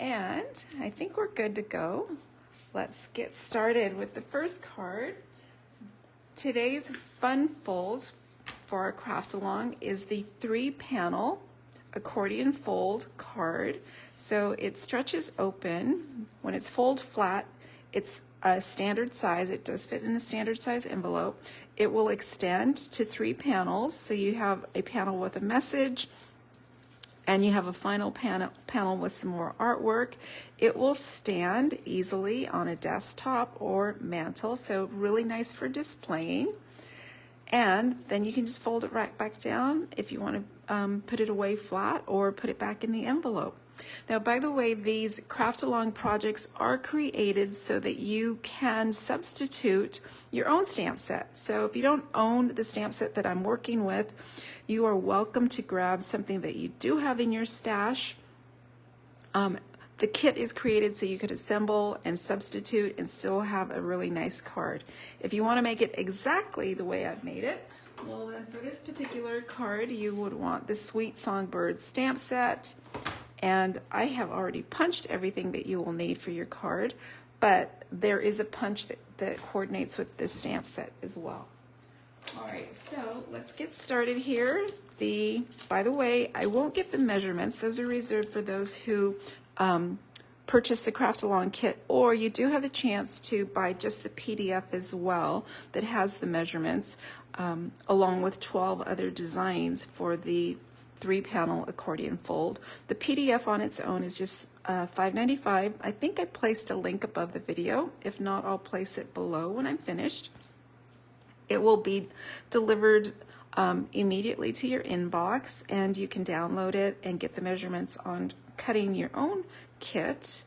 And I think we're good to go. Let's get started with the first card. Today's fun fold for our craft along is the 3-panel accordion fold card. So it stretches open. When it's fold flat, it's a standard size. It does fit in a standard size envelope. It will extend to 3 panels. So you have a panel with a message, and you have a final panel with some more artwork. It will stand easily on a desktop or mantle, so really nice for displaying. And then you can just fold it right back down if you want to put it away flat or put it back in the envelope. Now, by the way, these craft along projects are created so that you can substitute your own stamp set. So if you don't own the stamp set that I'm working with, you are welcome to grab something that you do have in your stash. The kit is created so you could assemble and substitute and still have a really nice card. If you want to make it exactly the way I've made it, well then for this particular card you would want the Sweet Songbirds stamp set. And I have already punched everything that you will need for your card, but there is a punch that coordinates with this stamp set as well. All right, so let's get started here. By the way, I won't give the measurements. Those are reserved for those who purchase the Craft Along kit, or you do have the chance to buy just the PDF as well that has the measurements, along with 12 other designs for the 3-panel accordion fold. The PDF on its own is just $5.95. I think I placed a link above the video. If not, I'll place it below when I'm finished. It will be delivered immediately to your inbox, and you can download it and get the measurements on cutting your own kit.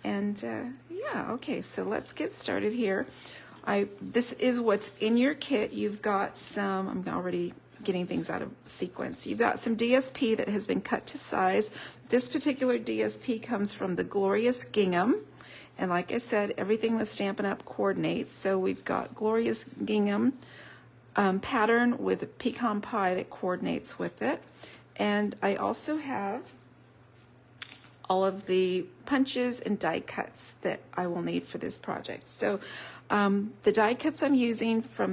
And yeah, okay, so let's get started here. This is what's in your kit. You've got some, I'm already getting things out of sequence. You've got some DSP that has been cut to size. This particular DSP comes from the Glorious Gingham. And like I said, everything with Stampin' Up coordinates. So we've got Glorious Gingham pattern with pecan pie that coordinates with it. And I also have all of the punches and die cuts that I will need for this project. So the die cuts I'm using for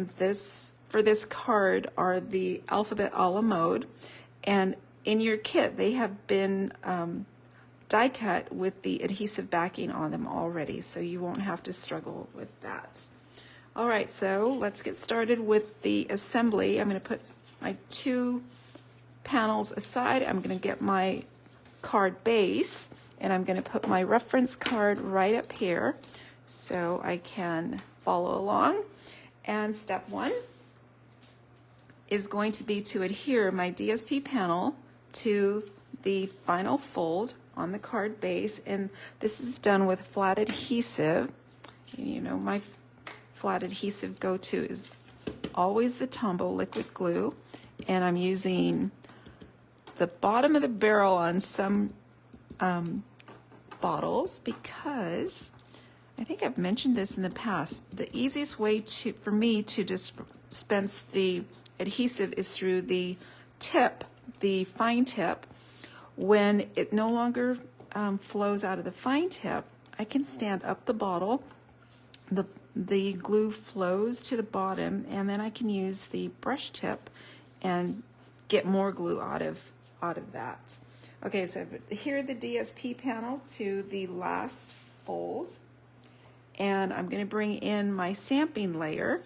this card are the alphabet a la mode, and in your kit they have been die cut with the adhesive backing on them already, so you won't have to struggle with that. All right, so let's get started with the assembly. I'm going to put my 2 panels aside. I'm going to get my card base, and I'm going to put my reference card right up here so I can follow along. And step 1 is going to be to adhere my DSP panel to the final fold on the card base, and this is done with flat adhesive. You know, my flat adhesive go-to is always the Tombow liquid glue, and I'm using the bottom of the barrel on some bottles because I think I've mentioned this in the past. The easiest way for me to dispense the adhesive is through the tip, the fine tip. When it no longer flows out of the fine tip, I can stand up the bottle. The glue flows to the bottom, and then I can use the brush tip and get more glue out of that. Okay, so I've adhered the DSP panel to the last fold, and I'm going to bring in my stamping layer,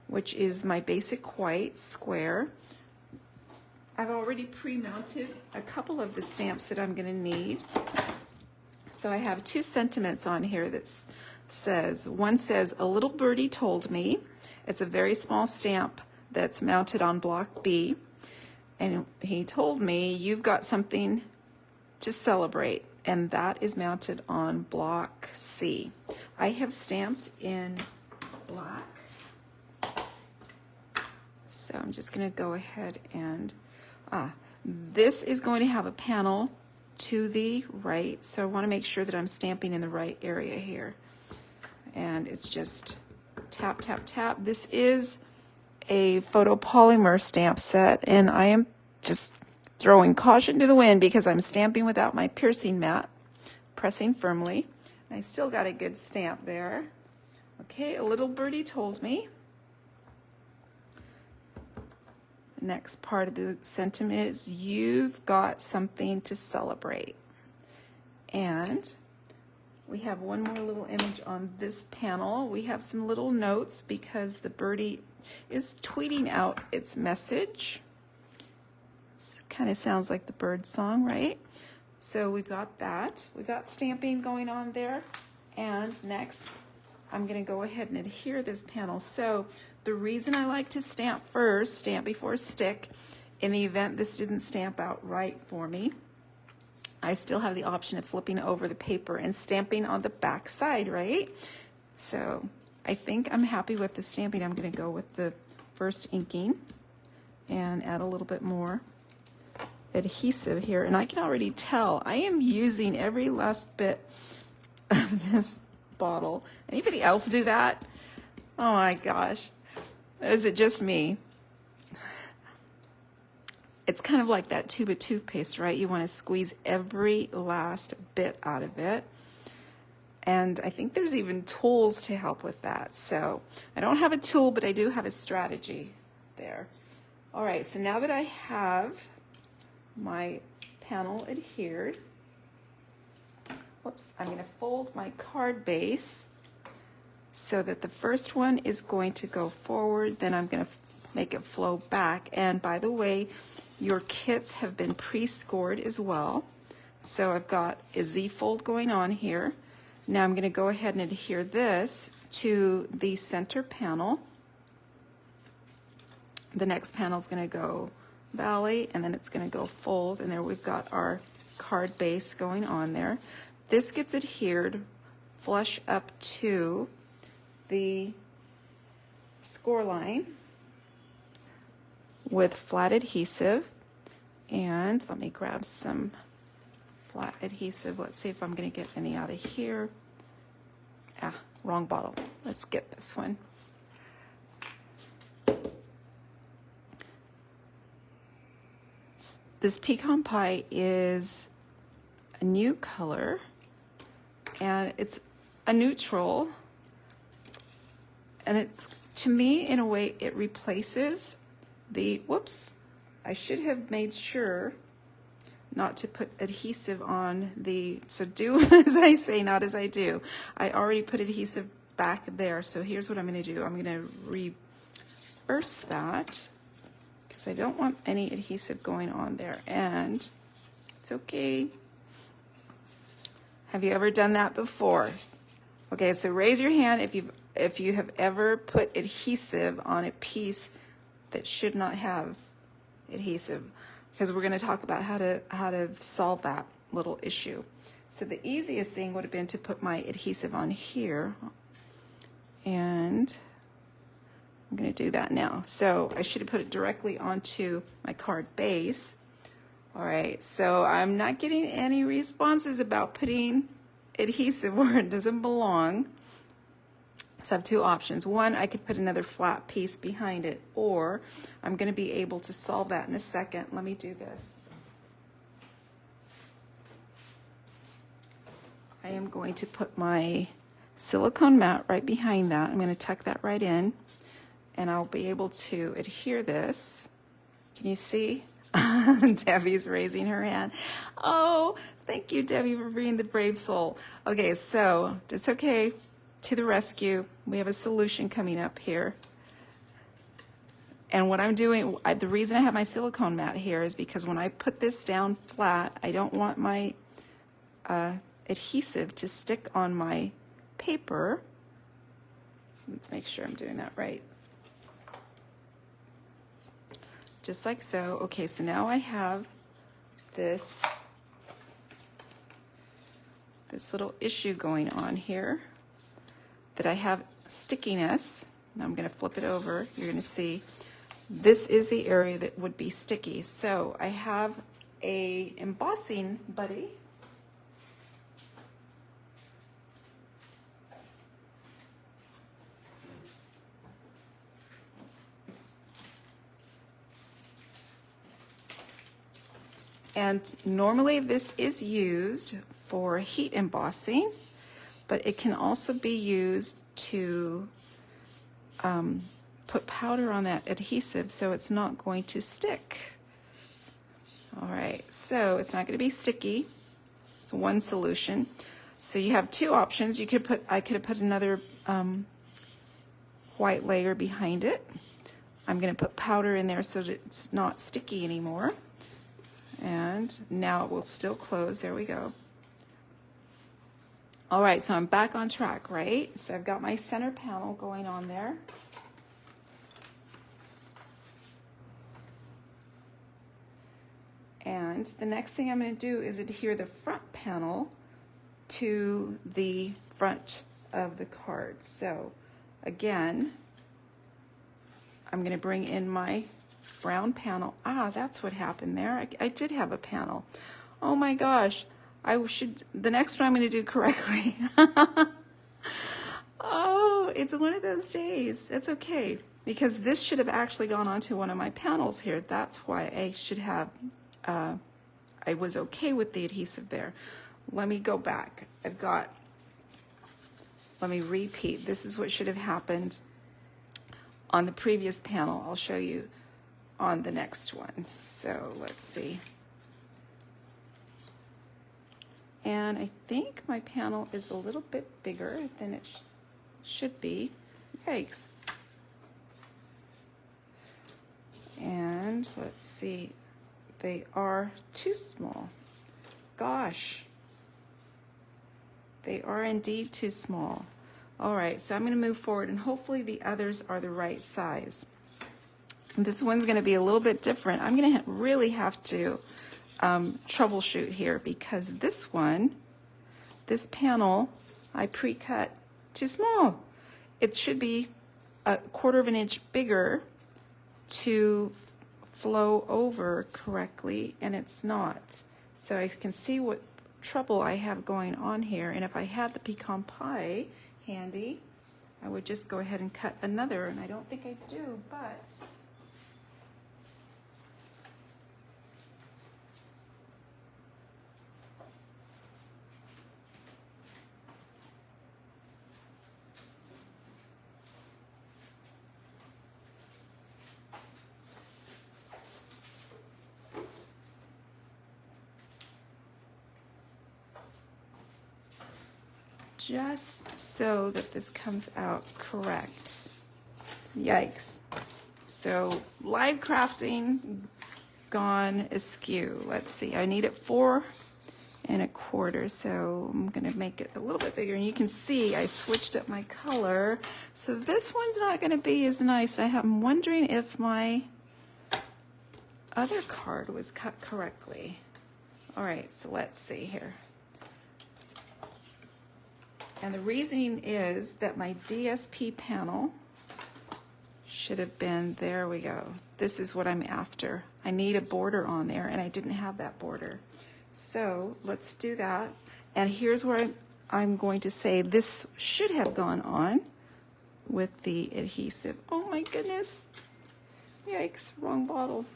which is my basic white square. I've already pre-mounted a couple of the stamps that I'm going to need. So I have 2 sentiments on here that says, one says, "A little birdie told me." It's a very small stamp that's mounted on block B. And he told me, "You've got something to celebrate." And that is mounted on block C. I have stamped in black. So I'm just going to go ahead and, this is going to have a panel to the right. So I want to make sure that I'm stamping in the right area here. And it's just tap, tap, tap. This is a photopolymer stamp set, and I am just throwing caution to the wind because I'm stamping without my piercing mat. pressing firmly. And I still got a good stamp there. Okay, a little birdie told me. Next part of the sentiment is you've got something to celebrate. And we have one more little image on this panel. We have some little notes because the birdie is tweeting out its message. It kind of sounds like the bird song, right? So we've got that. We've got stamping going on there. And next, I'm going to go ahead and adhere this panel. So the reason I like to stamp first, stamp before stick, in the event this didn't stamp out right for me, I still have the option of flipping over the paper and stamping on the back side, right? So I think I'm happy with the stamping. I'm going to go with the first inking and add a little bit more adhesive here. And I can already tell I am using every last bit of this bottle. Anybody else do that? Oh my gosh. Is it just me? It's kind of like that tube of toothpaste, right? You want to squeeze every last bit out of it. And I think there's even tools to help with that. So I don't have a tool, but I do have a strategy there. All right, so now that I have my panel adhered, whoops, I'm going to fold my card base so that the first one is going to go forward, then I'm going to make it flow back. And by the way, your kits have been pre-scored as well. So I've got a Z-fold going on here. Now I'm going to go ahead and adhere this to the center panel. The next panel is going to go valley, and then it's going to go fold, and there we've got our card base going on there. This gets adhered flush up to the score line with flat adhesive. And let me grab some flat adhesive. Let's see if I'm going to get any out of here. Ah, wrong bottle. Let's get this one. This pecan pie is a new color, and it's a neutral, and it's, to me, in a way, it replaces the, whoops, I should have made sure not to put adhesive on the, so do as I say, not as I do. I already put adhesive back there, so here's what I'm going to do. I'm going to reverse that because I don't want any adhesive going on there, and it's okay. Have you ever done that before? Okay, so raise your hand if you have ever put adhesive on a piece that should not have adhesive, because we're going to talk about how to solve that little issue. So the easiest thing would have been to put my adhesive on here, and I'm going to do that now. So I should have put it directly onto my card base. All right, so I'm not getting any responses about putting adhesive where it doesn't belong. So I have two options. One, I could put another flat piece behind it, or I'm going to be able to solve that in a second. Let me do this. I am going to put my silicone mat right behind that. I'm going to tuck that right in, and I'll be able to adhere this. Can you see? Debbie's raising her hand. Oh, thank you, Debbie, for being the brave soul. Okay, so it's okay. To the rescue. We have a solution coming up here. And what I'm doing, the reason I have my silicone mat here is because when I put this down flat, I don't want my adhesive to stick on my paper. Let's make sure I'm doing that right. Just like so. Okay, so now I have this little issue going on here that I have stickiness. Now I'm going to flip it over. You're going to see this is the area that would be sticky. So I have a embossing buddy. And normally this is used for heat embossing, but it can also be used to put powder on that adhesive so it's not going to stick. All right, so it's not going to be sticky. It's one solution. So you have two options. You could put, I could have put another white layer behind it. I'm going to put powder in there so that it's not sticky anymore. And now it will still close. There we go. All right, so I'm back on track, right? So I've got my center panel going on there. And the next thing I'm going to do is adhere the front panel to the front of the card. So again, I'm going to bring in my brown panel. Ah, that's what happened there. I did have a panel. Oh my gosh. I should, the next one I'm going to do correctly. Oh, it's one of those days. That's okay, because this should have actually gone onto one of my panels here. That's why I should have, I was okay with the adhesive there. Let me go back. Let me repeat. This is what should have happened on the previous panel. I'll show you on the next one. So let's see. And I think my panel is a little bit bigger than it should be. Yikes. And let's see, they are too small. Gosh, they are indeed too small. All right, so I'm going to move forward, and hopefully the others are the right size. And this one's going to be a little bit different. I'm going to really have to troubleshoot here, because this panel, I pre-cut too small. It should be a 1/4 of an inch bigger to flow over correctly, and it's not. So I can see what trouble I have going on here, and if I had the pecan pie handy, I would just go ahead and cut another, and I don't think I do, but just so that this comes out correct. Yikes. So live crafting gone askew. Let's see, I need it 4 1/4, so I'm gonna make it a little bit bigger, and you can see I switched up my color. So this one's not gonna be as nice. I'm wondering if my other card was cut correctly. All right, so let's see here. And the reasoning is that my DSP panel should have been, there we go. This is what I'm after. I need a border on there, and I didn't have that border. So let's do that. And here's where I'm going to say this should have gone on with the adhesive. Oh my goodness. Yikes, wrong bottle.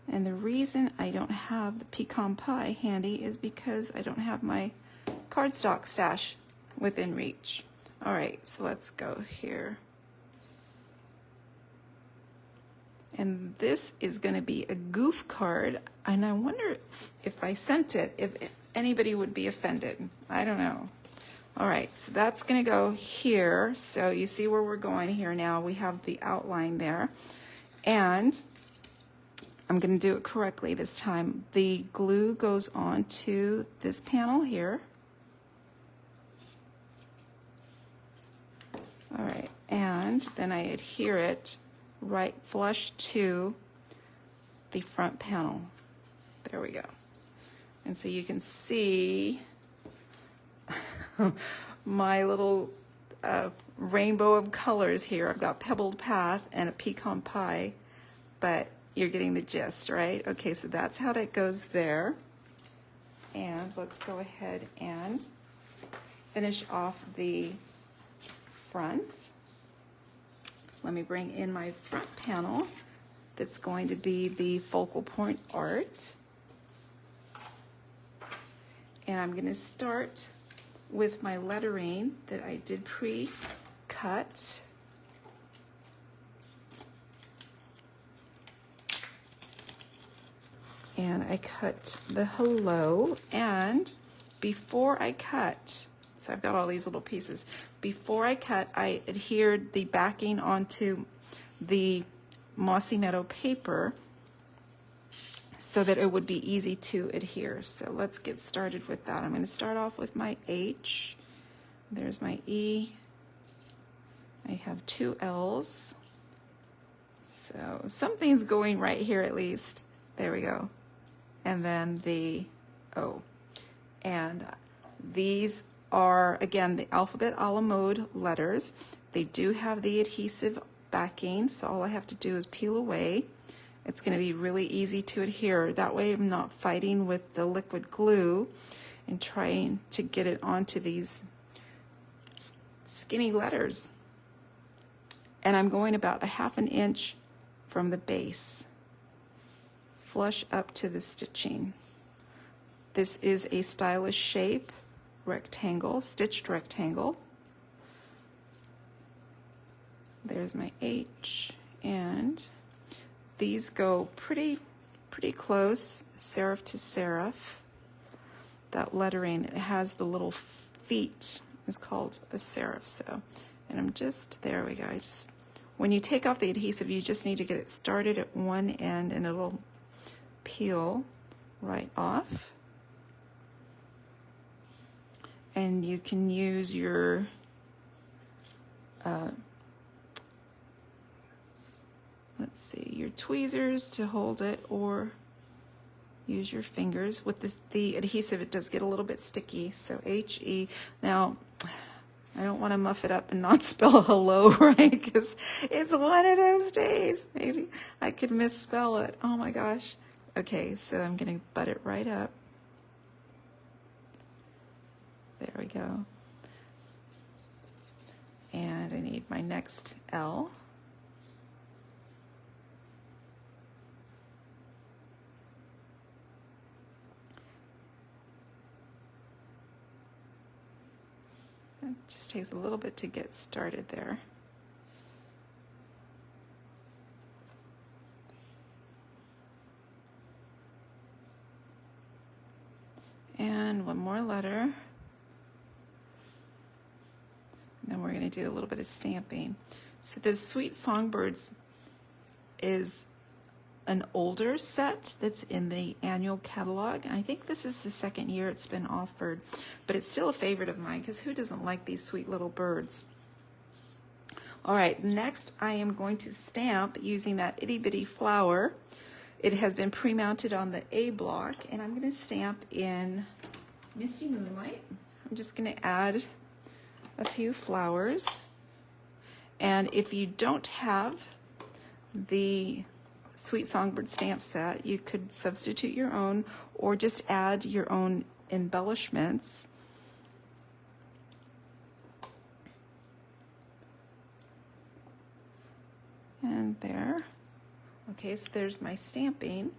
And the reason I don't have the pecan pie handy is because I don't have my cardstock stash within reach. All right, so let's go here. And this is going to be a goof card, and I wonder if I sent it, if anybody would be offended. I don't know. All right, so that's going to go here. So you see where we're going here now. We have the outline there. And I'm going to do it correctly this time. The glue goes on to this panel here. All right, and then I adhere it right flush to the front panel. There we go. And so you can see my little rainbow of colors here. I've got pebbled path and a pecan pie, but you're getting the gist, right? Okay, so that's how that goes there. And let's go ahead and finish off the front. Let me bring in my front panel. that's going to be the focal point art. And I'm going to start with my lettering that I did pre-cut. And I cut the hello, and before I cut, so I've got all these little pieces. Before I cut, I adhered the backing onto the Mossy Meadow paper so that it would be easy to adhere. So let's get started with that. I'm going to start off with my H. There's my E. I have 2 L's. So something's going right here at least. There we go. And then the O. And these are, again, the alphabet a la mode letters. They do have the adhesive backing, so all I have to do is peel away. It's going to be really easy to adhere. That way I'm not fighting with the liquid glue and trying to get it onto these skinny letters. And I'm going about a 1/2 inch from the base, flush up to the stitching. This is a stylish shape, rectangle, stitched rectangle. There's my H, and these go pretty close, serif to serif. That lettering that has the little feet is called a serif. So, and I'm just, there we go. When you take off the adhesive, you just need to get it started at one end and it'll peel right off. And you can use your let's see, your tweezers to hold it, or use your fingers. With this, the adhesive, it does get a little bit sticky. So H-E. Now, I don't want to muff it up and not spell hello right, because it's one of those days. Maybe I could misspell it. Oh my gosh. Okay, so I'm going to butt it right up. There we go. And I need my next L. It just takes a little bit to get started there. And one more letter. And then we're going to do a little bit of stamping. So this Sweet Songbirds is an older set that's in the annual catalog. I think this is the 2nd year it's been offered, but it's still a favorite of mine because who doesn't like these sweet little birds? All right, next I am going to stamp using that itty bitty flower. It has been pre-mounted on the A block, and I'm going to stamp in Misty Moonlight. I'm just going to add a few flowers. And if you don't have the Sweet Songbird stamp set, you could substitute your own or just add your own embellishments. And there. Okay, so there's my stamping.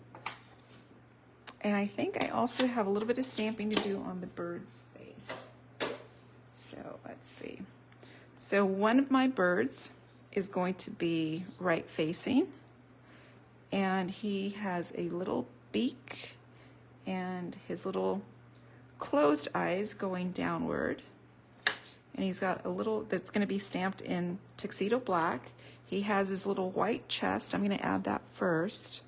And I think I also have a little bit of stamping to do on the bird's face. So let's see. So one of my birds is going to be right facing, and he has a little beak and his little closed eyes going downward. And he's got a little that's going to be stamped in tuxedo black. He has his little white chest. I'm going to add that first.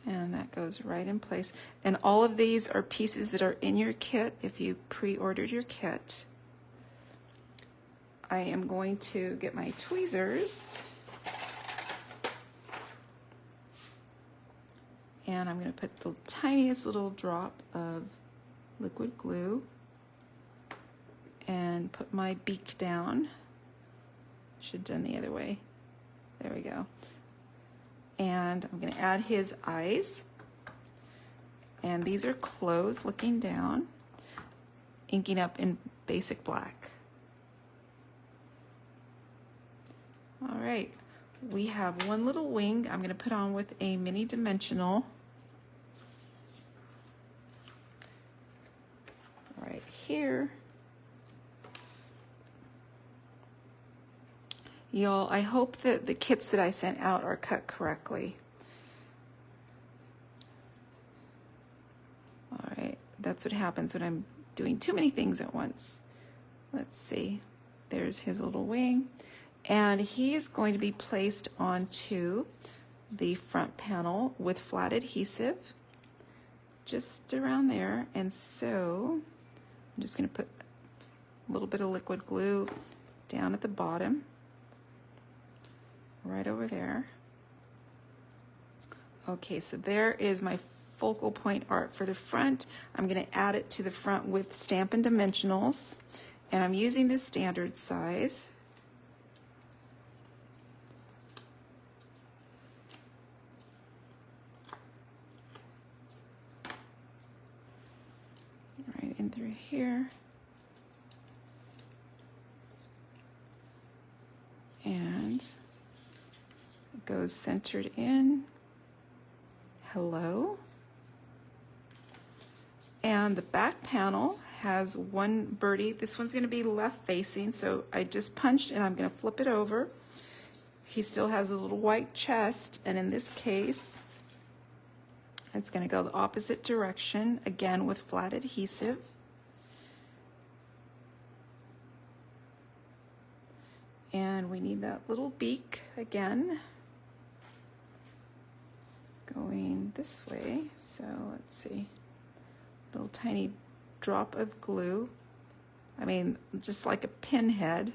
And that goes right in place. And all of these are pieces that are in your kit if you pre-ordered your kit. I am going to get my tweezers. And I'm going to put the tiniest little drop of liquid glue and put my beak down. Should have done the other way. There we go. And I'm going to add his eyes. And these are closed, looking down, inking up in basic black. All right, we have one little wing I'm going to put on with a mini dimensional. Right here. Y'all, I hope that the kits that I sent out are cut correctly. All right, that's what happens when I'm doing too many things at once. Let's see. There's his little wing. And he is going to be placed onto the front panel with flat adhesive, just around there. And so I'm just going to put a little bit of liquid glue down at the bottom, right over there. Okay, so there is my focal point art for the front. I'm going to add it to the front with Stampin' Dimensionals, and I'm using the standard size. Right in through here. And it goes centered in. Hello. And the back panel has one birdie. This one's going to be left facing, so I just punched and I'm going to flip it over. He still has a little white chest, and in this case, it's going to go the opposite direction, again with flat adhesive. And we need that little beak again, going this way. So let's see, little tiny drop of glue. I mean, just like a pinhead.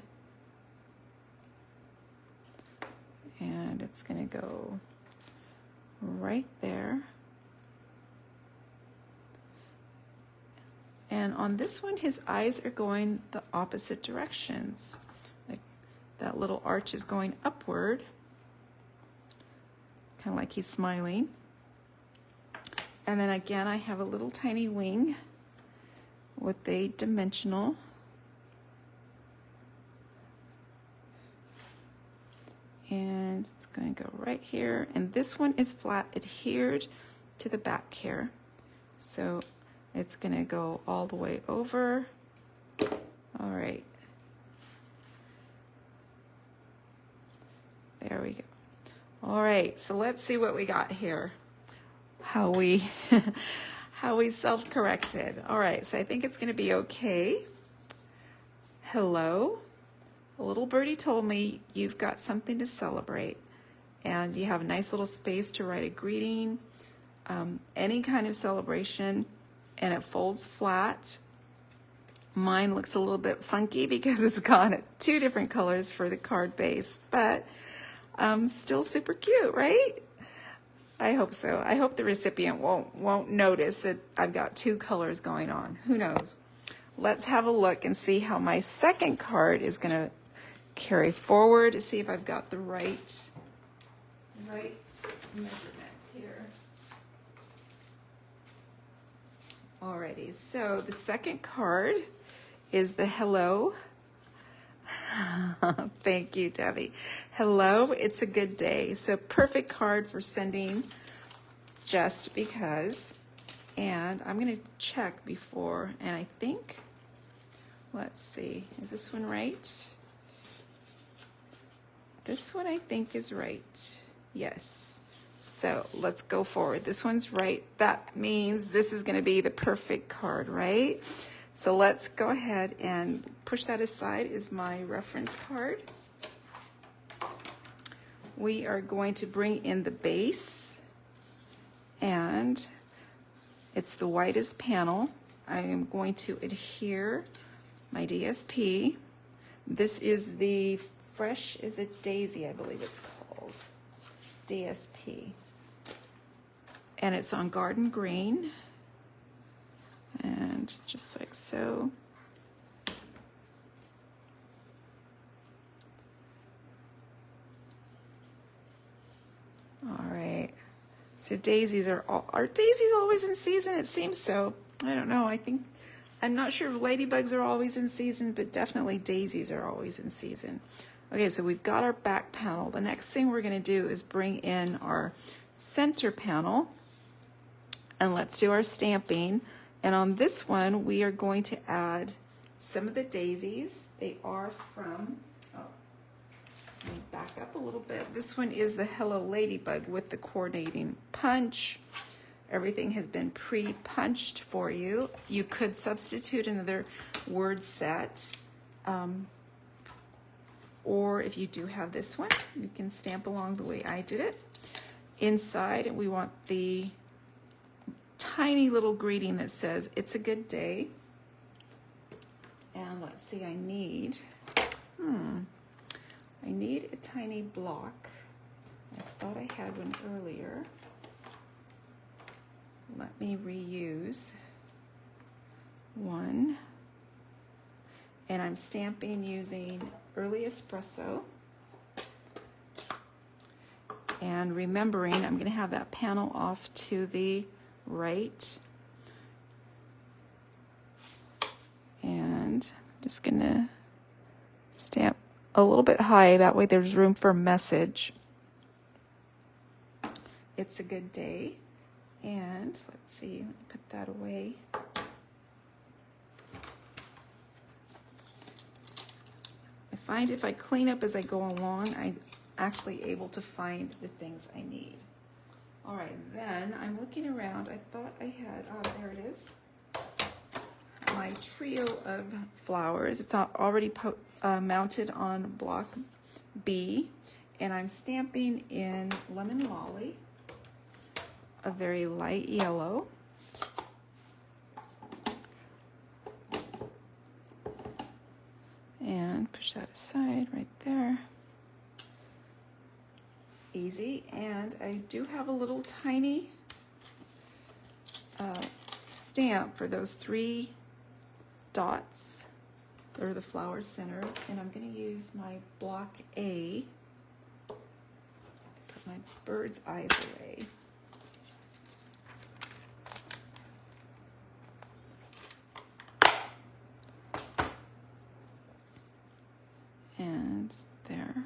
And it's going to go right there. And on this one, his eyes are going the opposite directions. Like that little arch is going upward, kind of like he's smiling. And then again, I have a little tiny wing with a dimensional. And it's going to go right here. And this one is flat adhered to the back here. So it's going to go all the way over. All right. There we go. All right, so let's see what we got here. How we self-corrected. All right, so I think it's going to be okay. Hello. A little birdie told me you've got something to celebrate, and you have a nice little space to write a greeting, any kind of celebration, and it folds flat. Mine looks a little bit funky because it's got two different colors for the card base, but still super cute, right? I hope so. I hope the recipient won't notice that I've got two colors going on. Who knows? Let's have a look and see how my second card is going to carry forward to see if I've got the right measurements here. Alrighty, so the second card is the hello. Thank you, Debbie. Hello, it's a good day. So perfect card for sending just because. And I'm going to check before, and I think, let's see, is this one right? This one I think is right. Yes. So let's go forward. This one's right. That means this is going to be the perfect card, right? So let's go ahead and push that aside is my reference card. We are going to bring in the base, and it's the whitest panel. I am going to adhere my DSP. This is the Fresh is a Daisy, I believe it's called, DSP. And it's on garden green. And just like so. All right. So daisies are daisies always in season? It seems so. I don't know. I'm not sure if ladybugs are always in season, but definitely daisies are always in season. Okay, so we've got our back panel. The next thing we're going to do is bring in our center panel, and let's do our stamping. And on this one, we are going to add some of the daisies. They are from, let me back up a little bit. This one is the Hello Ladybug with the coordinating punch. Everything has been pre-punched for you. You could substitute another word set. Or if you do have this one, you can stamp along the way I did it. Inside, we want the tiny little greeting that says, "It's a good day." And let's see, I need a tiny block. I thought I had one earlier. Let me reuse one. And I'm stamping using Early Espresso. And remembering, I'm going to have that panel off to the right. And I'm just going to stamp a little bit high, that way there's room for a message. It's a good day. And let's see, let me put that away. I find if I clean up as I go along, I'm actually able to find the things I need. All right, then I'm looking around. I thought I had, oh, there it is. My trio of flowers. It's already mounted on block B, and I'm stamping in Lemon Lolly, a very light yellow. And push that aside right there. Easy. And I do have a little tiny stamp for those 3 dots. They're the flower centers. And I'm going to use my block A. Put my bird's eyes away. And there.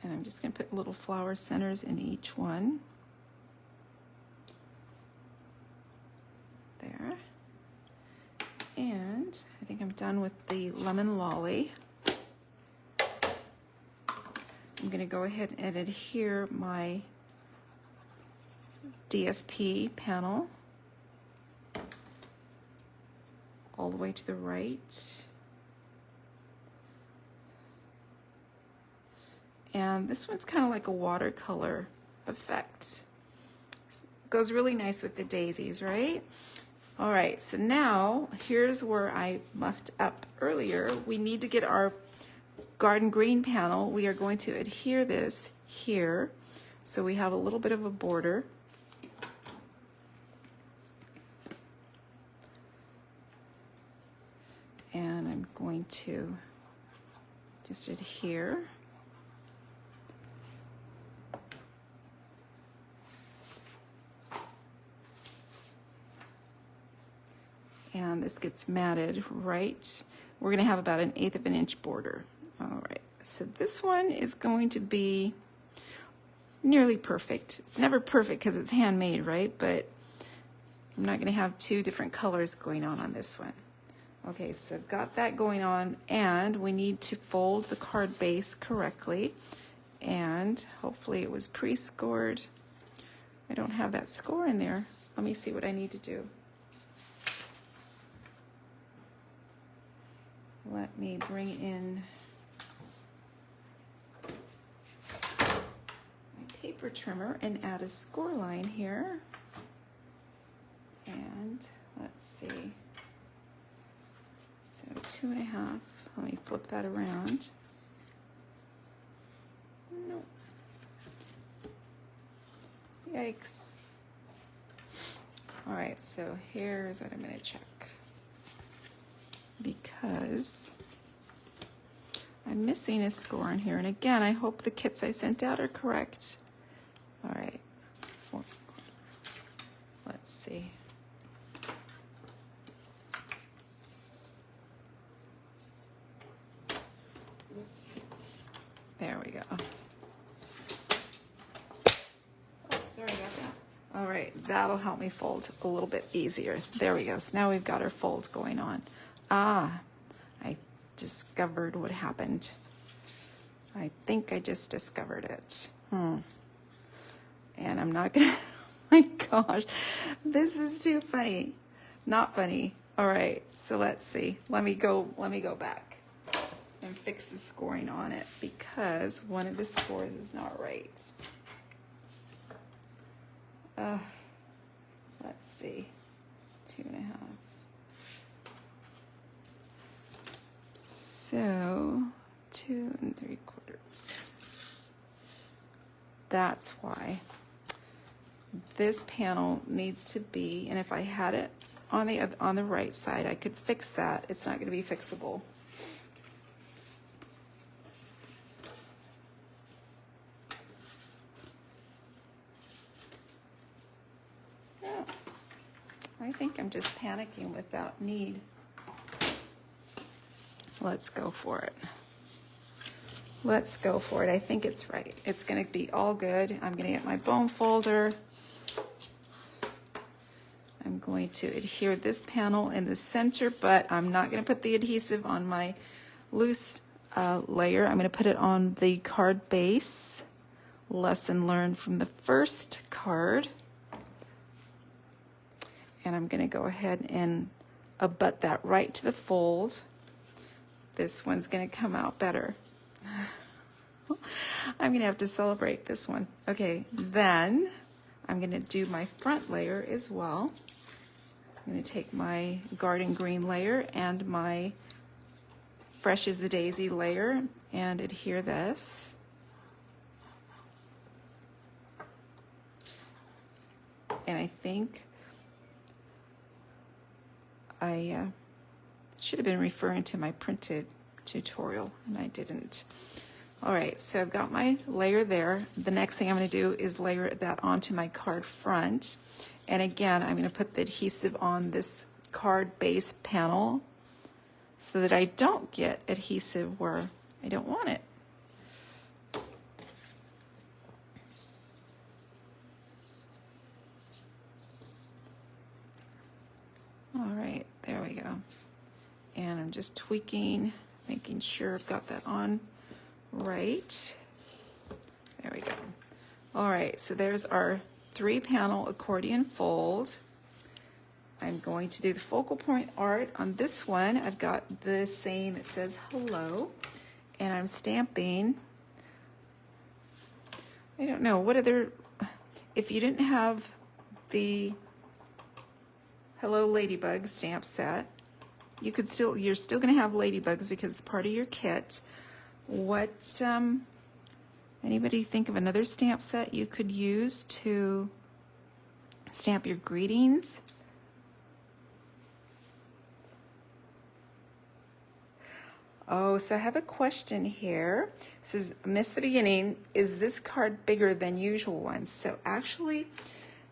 And I'm just going to put little flower centers in each one. There. And I think I'm done with the Lemon Lolly. I'm going to go ahead and adhere my DSP panel all the way to the right. And this one's kind of like a watercolor effect. Goes really nice with the daisies, right? All right, so now here's where I muffed up earlier. We need to get our garden green panel. We are going to adhere this here, so we have a little bit of a border. And I'm going to just adhere. And this gets matted right. We're going to have about 1/8 of an inch border. All right, so this one is going to be nearly perfect. It's never perfect because it's handmade, right? But I'm not going to have 2 different colors going on this one. Okay, so I've got that going on, and we need to fold the card base correctly. And hopefully it was pre-scored. I don't have that score in there. Let me see what I need to do. Let me bring in my paper trimmer and add a score line here. And let's see. So 2.5. Let me flip that around. Nope. Yikes. All right, so here's what I'm going to check. Because I'm missing a score in here. And again, I hope the kits I sent out are correct. All right. Let's see. There we go. Oh, sorry about that. All right, that'll help me fold a little bit easier. There we go. So now we've got our fold going on. Ah, I discovered what happened. I think I just discovered it. And I'm not gonna, oh my gosh, this is too funny. Not funny. All right, so let's see. Let me go back and fix the scoring on it because one of the scores is not right. Let's see, 2.5. So 2 3/4. That's why this panel needs to be, and if I had it on the right side, I could fix that. It's not going to be fixable. I think I'm just panicking without need. Let's go for it. Let's go for it. I think it's right. It's going to be all good. I'm going to get my bone folder. I'm going to adhere this panel in the center, but I'm not going to put the adhesive on my loose layer. I'm going to put it on the card base. Lesson learned from the first card. And I'm going to go ahead and abut that right to the fold. This one's going to come out better. I'm going to have to celebrate this one. Okay, then I'm going to do my front layer as well. I'm going to take my garden green layer and my fresh as a daisy layer and adhere this. And I think I should have been referring to my printed tutorial, and I didn't. All right, so I've got my layer there. The next thing I'm going to do is layer that onto my card front. And again, I'm going to put the adhesive on this card base panel so that I don't get adhesive where I don't want it. All right, there we go. And I'm just tweaking, making sure I've got that on right. There we go. All right, so there's our 3-panel accordion fold. I'm going to do the focal point art on this one. I've got the same, it says hello, and I'm stamping. I don't know, what other, if you didn't have the Hello Ladybug stamp set, you could still, you're still going to have ladybugs because it's part of your kit. What, anybody think of another stamp set you could use to stamp your greetings? Oh, so I have a question here. It says, missed the beginning. Is this card bigger than usual ones? So actually,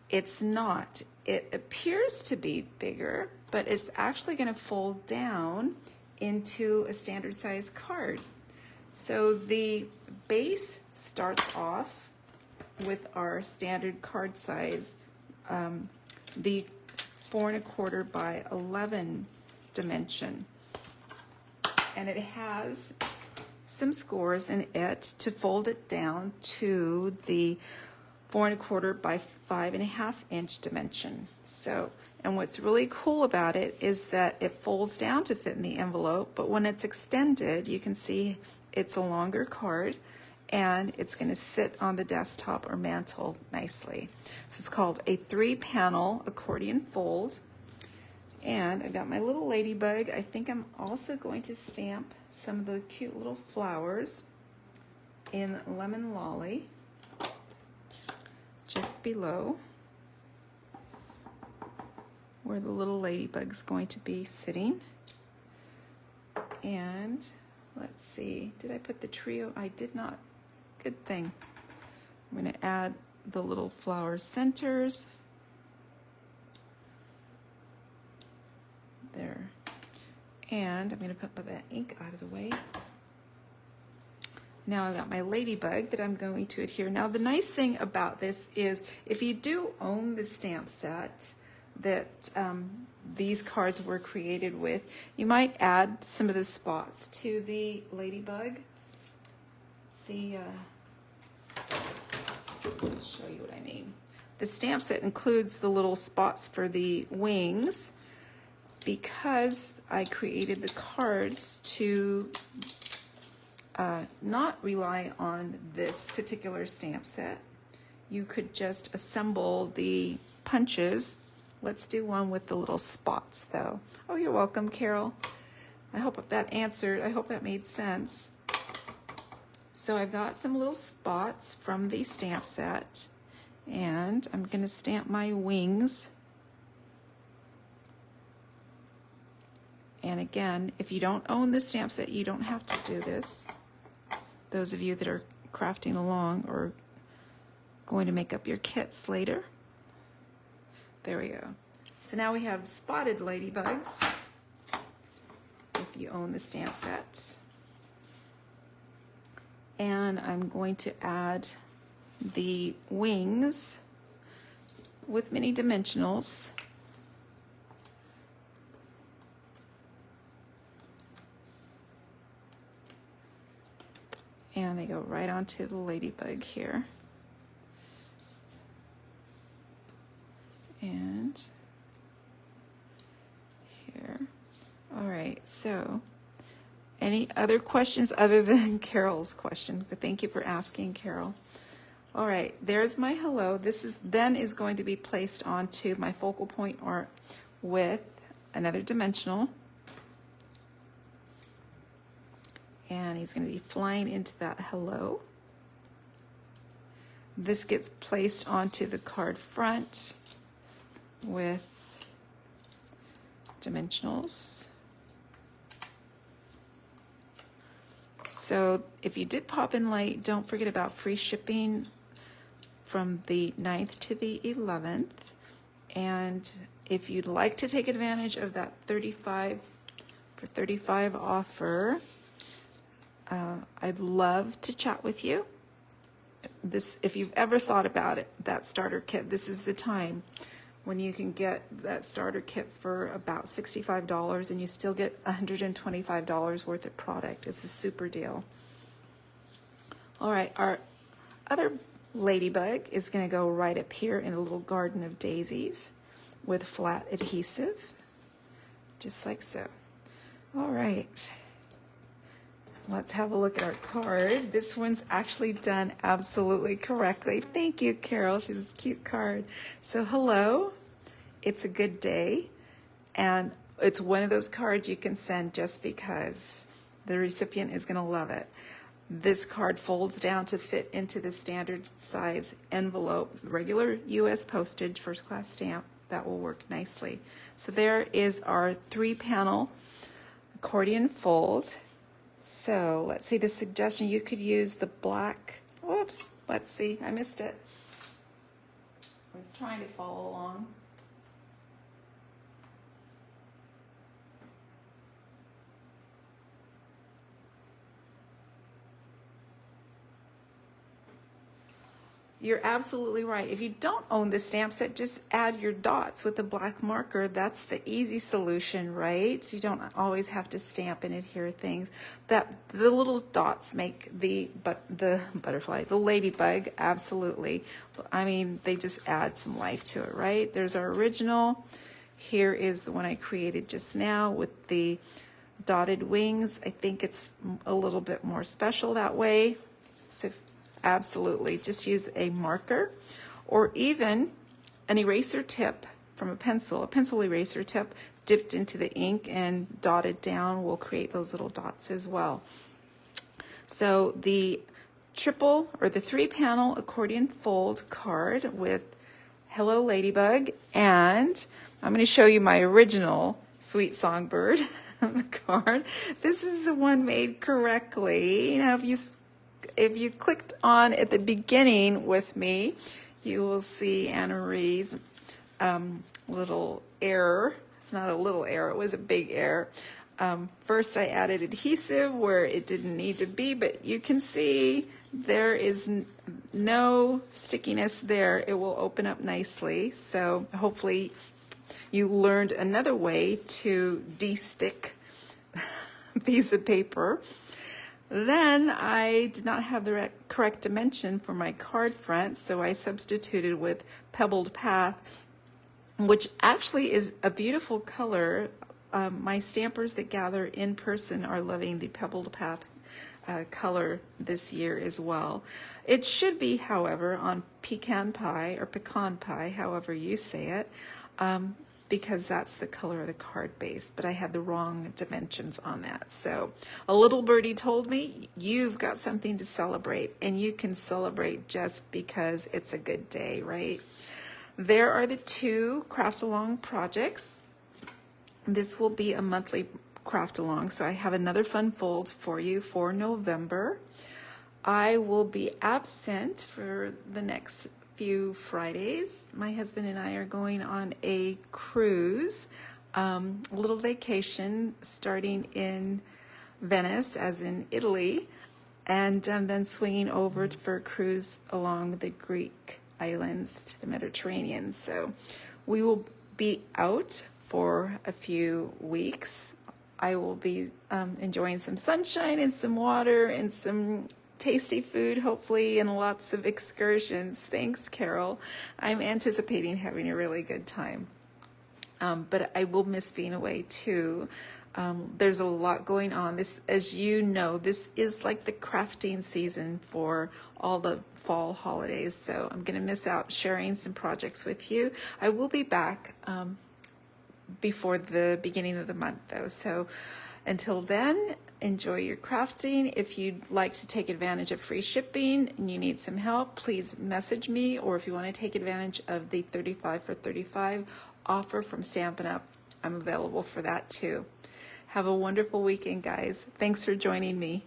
it's not. It appears to be bigger, but it's actually going to fold down into a standard size card. So the base starts off with our standard card size, the 4 1/4 by 11 dimension. And it has some scores in it to fold it down to the 4 1/4 by 5.5 inch dimension. So, and what's really cool about it is that it folds down to fit in the envelope, but when it's extended, you can see it's a longer card and it's going to sit on the desktop or mantle nicely. So it's called a 3-panel accordion fold. And I've got my little ladybug. I think I'm also going to stamp some of the cute little flowers in Lemon Lolly just below where the little ladybug's going to be sitting. And let's see, did I put the trio? I did not. Good thing. I'm going to add the little flower centers. There. And I'm going to put that ink out of the way. Now I've got my Ladybug that I'm going to adhere. Now the nice thing about this is if you do own the stamp set that these cards were created with, you might add some of the spots to the Ladybug. I'll show you what I mean. The stamp set includes the little spots for the wings because I created the cards to not rely on this particular stamp set. You could just assemble the punches. Let's do one with the little spots though. Oh, you're welcome, Carol. I hope that answered, I hope that made sense. So I've got some little spots from the stamp set and I'm gonna stamp my wings. And again, if you don't own the stamp set, you don't have to do this. Those of you that are crafting along or going to make up your kits later. There we go. So now we have spotted ladybugs, if you own the stamp set. And I'm going to add the wings with mini dimensionals. And they go right onto the ladybug here. And here. All right, so any other questions other than Carol's question? But thank you for asking, Carol. All right, there's my hello. This is then is going to be placed onto my focal point art with another dimensional. And he's going to be flying into that hello. This gets placed onto the card front with dimensionals. So if you did pop in late, don't forget about free shipping from the 9th to the 11th. And if you'd like to take advantage of that 35 for 35 offer, I'd love to chat with you. If you've ever thought about it, that starter kit, this is the time when you can get that starter kit for about $65 and you still get $125 worth of product. It's a super deal. All right, our other ladybug is going to go right up here in a little garden of daisies with flat adhesive, just like so. All right. Let's have a look at our card. This one's actually done absolutely correctly. Thank you, Carol. She's a cute card. So hello, it's a good day. And it's one of those cards you can send just because the recipient is going to love it. This card folds down to fit into the standard size envelope, regular US postage, first class stamp. That will work nicely. So there is our 3-panel accordion fold. So let's see the suggestion. You could use the black. Whoops, let's see, I missed it. I was trying to follow along. You're absolutely right. If you don't own the stamp set, just add your dots with a black marker. That's the easy solution, right? So you don't always have to stamp and adhere things. The little dots make the butterfly, the ladybug, absolutely. I mean, they just add some life to it, right? There's our original. Here is the one I created just now with the dotted wings. I think it's a little bit more special that way. So absolutely, just use a marker or even an eraser tip from a pencil eraser tip dipped into the ink and dotted down will create those little dots as well. So the triple or the 3-panel accordion fold card with Hello Ladybug, and I'm going to show you my original Sweet Songbird card. This is the one made correctly. You know, if you clicked on at the beginning with me, you will see Anna Marie's little error. It's not a little error, it was a big error. First I added adhesive where it didn't need to be, but you can see there is no stickiness there. It will open up nicely. So hopefully you learned another way to de-stick a piece of paper. Then I did not have the correct dimension for my card front, so I substituted with Pebbled Path, which actually is a beautiful color. My stampers that gather in person are loving the Pebbled Path color this year as well. It should be, however, on pecan pie or pecan pie, however you say it, because that's the color of the card base, but I had the wrong dimensions on that. So a little birdie told me, you've got something to celebrate, and you can celebrate just because it's a good day, right? There are the 2 craft along projects. This will be a monthly craft along, so I have another fun fold for you for November. I will be absent for the next few Fridays. My husband and I are going on a cruise, a little vacation starting in Venice, as in Italy, and then swinging over for a cruise along the Greek islands to the Mediterranean. So we will be out for a few weeks. I will be enjoying some sunshine and some water and some tasty food, hopefully, and lots of excursions. Thanks, Carol. I'm anticipating having a really good time. But I will miss being away too. There's a lot going on. This, as you know, this is like the crafting season for all the fall holidays. So I'm going to miss out sharing some projects with you. I will be back before the beginning of the month though. So until then, enjoy your crafting. If you'd like to take advantage of free shipping and you need some help, please message me. Or if you want to take advantage of the 35 for 35 offer from Stampin' Up, I'm available for that too. Have a wonderful weekend, guys. Thanks for joining me.